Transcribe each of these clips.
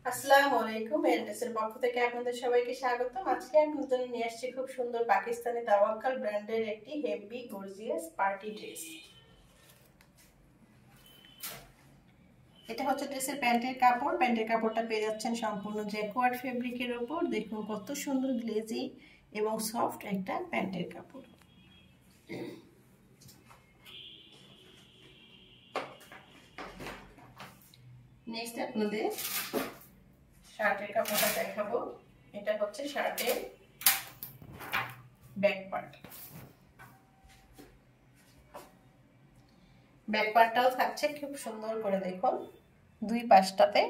আসসালামু আলাইকুম। এন্ডেসের পক্ষ থেকে আপনাদের সবাইকে স্বাগতম। আজকে আমি আপনাদের নিয়ে আসছি খুব সুন্দর পাকিস্তানি তাওয়াক্কাল ব্র্যান্ডের একটি হেভি গর্জিয়াস পার্টি ড্রেস। এটা হচ্ছে ড্রেসের প্যান্টের কাপড়। প্যান্টের কাপড়টা পেয়ে যাচ্ছেন সম্পূর্ণ জ্যাকওয়ার্ড ফেব্রিকের উপর। দেখুন কত সুন্দর গ্লেজি এবং সফট একটা প্যান্টের কাপড়। নেক্সট আপনাদের শার্টের কাপড়টা দেখাবো। এটা হচ্ছে শার্টের ব্যাক পার্ট। ব্যাক পার্টটাও থাকছে খুব সুন্দর করে, দেখুন দুই পাশটাতে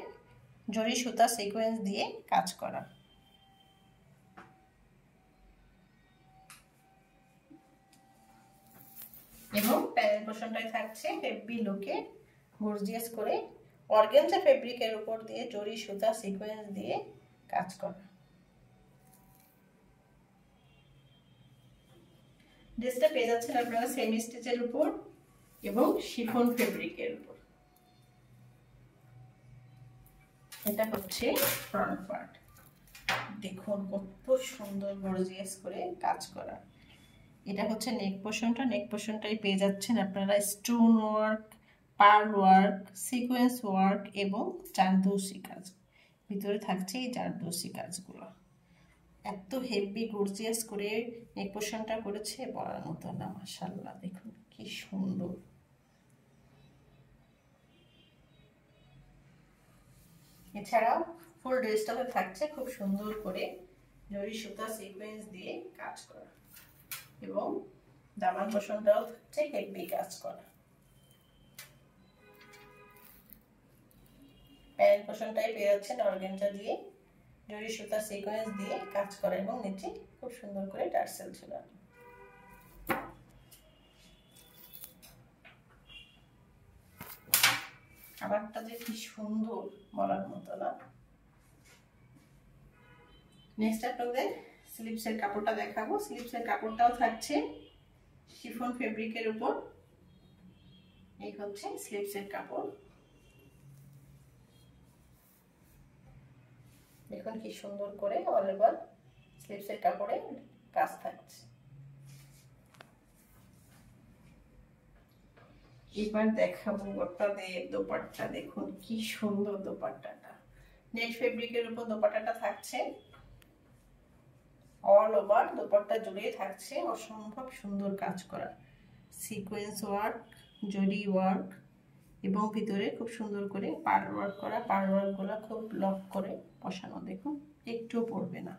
জরি সুতা সিকোয়েন্স দিয়ে কাজ করা। এবং প্যানেল পোর্শনটায় থাকছে হেভি লুকে গর্জিয়াস করে অর্গানজা ফেব্রিকের উপর দিয়ে জরি সুতা সিকোয়েন্স দিয়ে কাজ করা। ড্রেসটা পেয়ে যাচ্ছেন আপনারা সেমি স্টিচের উপর এবং শিফন ফেব্রিকের উপর। এটা হচ্ছে ফ্রন্ট পার্ট। দেখুন কত সুন্দর গর্জিয়াস করে কাজ করা। এটা হচ্ছে নেক পোর্শনটা। নেক পোর্শনটাই পেয়ে যাচ্ছেন আপনারা stone work, pearl work, sequence work এবং জারদৌসি কাজ। ভিতরে থাকছে এই জারদৌসি কাজগুলো। এত হেভি গর্জিয়াস করে নেক পোর্শনটা করেছে, বলার মতো না। মাশাআল্লাহ, দেখুন কি সুন্দর। এছাড়াও ফুল ড্রেসটাতে থাকছে খুব সুন্দর করে জরি সুতা সিকোয়েন্স দিয়ে কাজ করা এবং জামার পোর্শনটাও থাকছে হেভি কাজ করা। প্যানেল পোর্শনটাই পেয়ে যাচ্ছেন অর্গানজা দিয়ে জরি সুতা সিকোয়েন্স দিয়ে কাজ করা এবং নিচে খুব সুন্দর করে টার্সেল ঝুলানো। কালারটা যে কি সুন্দর, বলার মতো না। নেক্সট আপনাদের স্লিভসের কাপড়টা দেখাবো। স্লিভসের কাপড়টাও থাকছে শিফন ফেব্রিকের উপর। এই হচ্ছে স্লিভসের কাপড়। দেখুন কি সুন্দর করে অল ওভার স্লিভসের কাপড়ে কাজ থাকছে। এবার দেখাবো আপনাদের দোপাট্টা। দেখুন কি সুন্দর দোপাট্টাটা। নেট ফেব্রিকের উপর দোপাট্টাটা থাকছে। অল ওভার দোপাট্টা জুড়ে থাকছে অসম্ভব সুন্দর কাজ করা সিকোয়েন্স ওয়ার্ক, জরি ওয়ার্ক এবং ভিতরে খুব সুন্দর করে পার্ল ওয়ার্ক করা। পার্ল ওয়ার্কগুলো খুব লক করে বসানো, দেখুন একটুও পড়বে না।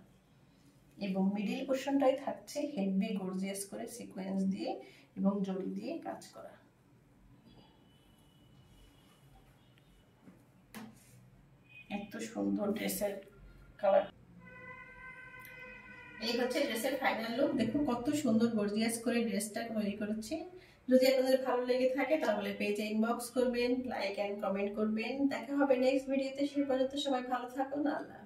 এবং মিডিল পোর্শনটাই থাকছে হেভি গর্জিয়াস করে সিকোয়েন্স দিয়ে এবং জরি দিয়ে কাজ করা। এত সুন্দর ড্রেসের কালার। এই হচ্ছে ড্রেসের ফাইনাল লুক। দেখুন কত সুন্দর গর্জিয়াস করে ড্রেসটা তৈরি করেছি। যদি আপনাদের ভালো লেগে থাকে তাহলে পেজে ইনবক্স করবেন, লাইক এন্ড কমেন্ট করবেন। দেখা হবে নেক্সট ভিডিওতে। সে পর্যন্ত সবাই ভালো থাকুন। আল্লাহ।